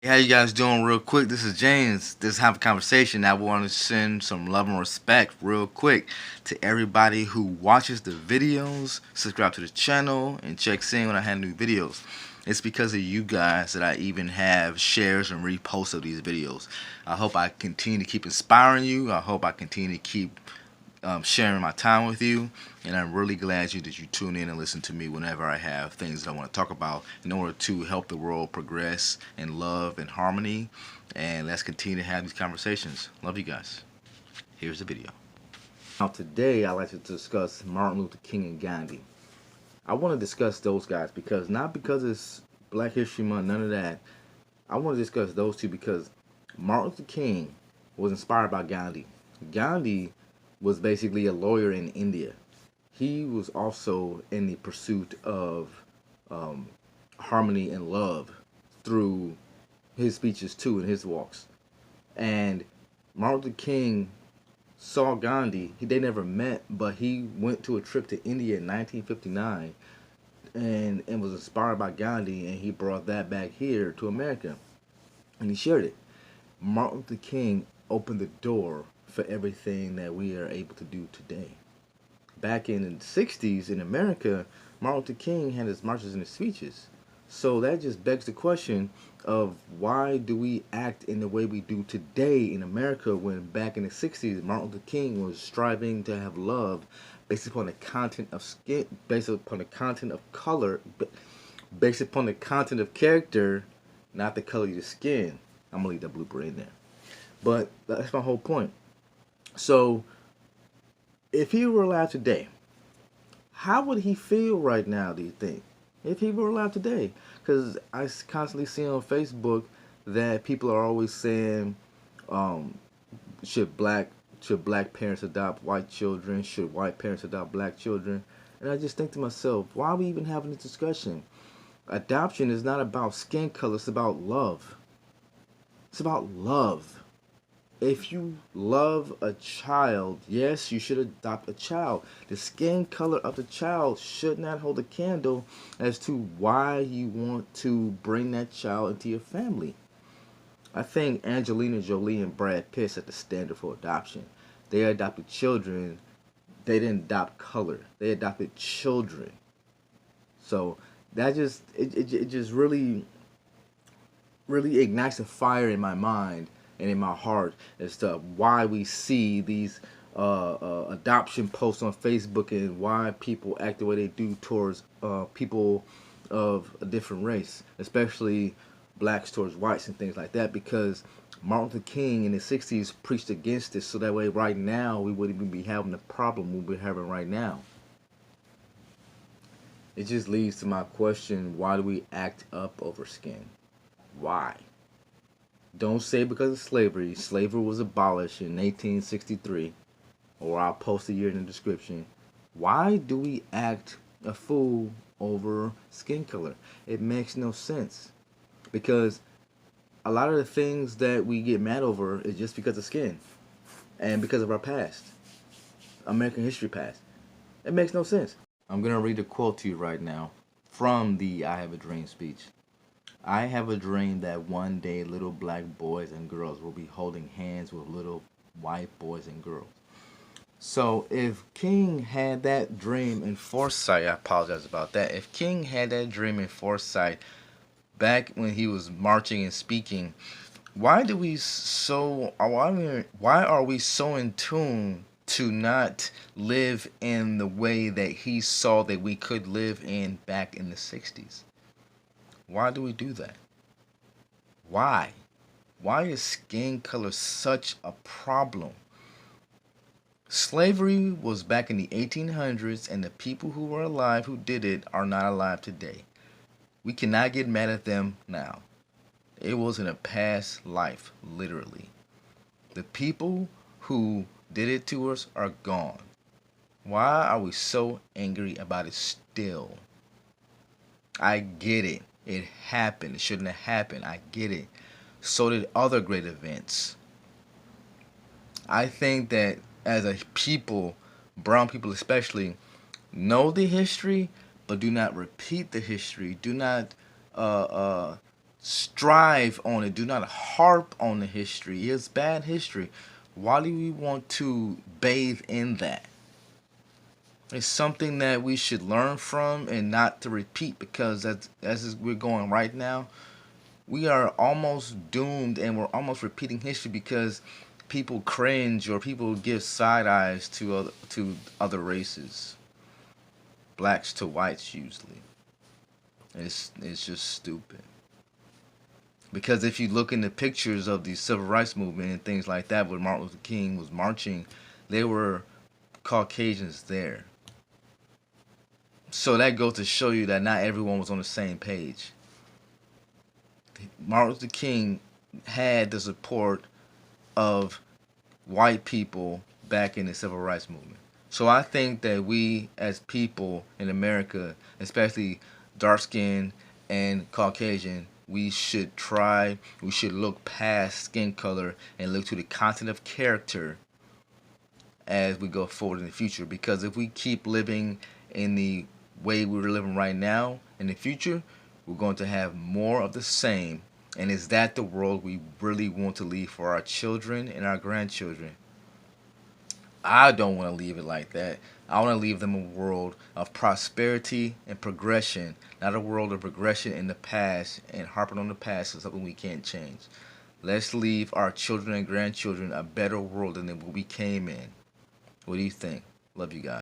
Hey, how you guys doing real quick? This is James. This have a conversation. I want to send some love and respect real quick to everybody who watches the videos, subscribe to the channel, and checks in when I have new videos. It's because of you guys that I even have shares and reposts of these videos. I hope I continue to keep inspiring you. I hope I continue to keep sharing my time with you, and I'm really glad that you tune in and listen to me whenever I have things that I want to talk about in order to help the world progress in love and harmony. And let's continue to have these conversations. Love you guys. Here's the video. Now today I'd like to discuss Martin Luther King and Gandhi. I want to discuss those guys because not because it's Black History Month, none of that. I want to discuss those two because Martin Luther King was inspired by Gandhi. Gandhi was basically a lawyer in India. He was also in the pursuit of harmony and love through his speeches too and his walks. And Martin Luther King saw Gandhi. They never met, but he went to a trip to India in 1959 and was inspired by Gandhi, and he brought that back here to America and he shared it. Martin Luther King opened the door for everything that we are able to do today. Back in the 60s in America, Martin Luther King had his marches and his speeches. So that just begs the question of why do we act in the way we do today in America when back in the 60s Martin Luther King was striving to have love based upon the content of skin, based upon the content of color, based upon the content of character, not the color of your skin. I'm gonna leave that blooper in there. But that's my whole point. So if he were alive today, how would he feel right now, do you think? If he were alive today? Because I constantly see on Facebook that people are always saying, um, should black parents adopt white children? Should white parents adopt black children? And I just think to myself, why are we even having this discussion? Adoption is not about skin color, it's about love. It's about love. If you love a child, yes, you should adopt a child. The skin color of the child should not hold a candle as to why you want to bring that child into your family. I think Angelina Jolie and Brad Pitt set the standard for adoption. They adopted children. They didn't adopt color. They adopted children. So that just it just really ignites a fire in my mind and in my heart as to why we see these adoption posts on Facebook and why people act the way they do towards people of a different race, especially blacks towards whites and things like that. Because Martin Luther King in the 60s preached against it, so that way right now we wouldn't even be having the problem we're having right now. It just leads to my question, why do we act up over skin? Why? Don't say because of slavery. Slavery was abolished in 1863, or I'll post the year in the description. Why do we act a fool over skin color? It makes no sense. Because a lot of the things that we get mad over is just because of skin and because of our past, American history past. It makes no sense. I'm going to read a quote to you right now from the I Have a Dream speech. I have a dream that one day little black boys and girls will be holding hands with little white boys and girls. So if King had that dream in foresight, I apologize about that. If King had that dream in foresight back when he was marching and speaking, why are we so in tune to not live in the way that he saw that we could live in back in the 60s? Why do we do that? Why? Why is skin color such a problem? Slavery was back in the 1800s, and the people who were alive who did it are not alive today. We cannot get mad at them now. It was in a past life, literally. The people who did it to us are gone. Why are we so angry about it still? I get it. It happened. It shouldn't have happened. I get it. So did other great events. I think that as a people, brown people especially, know the history, but do not repeat the history. Do not uh, uh, strive on it. Do not harp on the history. It's bad history. Why do we want to bathe in that? It's something that we should learn from and not to repeat, because as we're going right now, we are almost doomed and we're almost repeating history because people cringe or people give side eyes to other races, blacks to whites usually. It's just stupid. Because if you look in the pictures of the civil rights movement and things like that, where Martin Luther King was marching, there were Caucasians there. So that goes to show you that not everyone was on the same page. Martin Luther King had the support of white people back in the civil rights movement. So I think that we as people in America, especially dark skinned and Caucasian, we should look past skin color and look to the content of character as we go forward in the future. Because if we keep living in the way we're living right now, in the future, we're going to have more of the same. And is that the world we really want to leave for our children and our grandchildren? I don't want to leave it like that. I want to leave them a world of prosperity and progression, not a world of regression in the past and harping on the past is something we can't change. Let's leave our children and grandchildren a better world than what we came in. What do you think? Love you guys.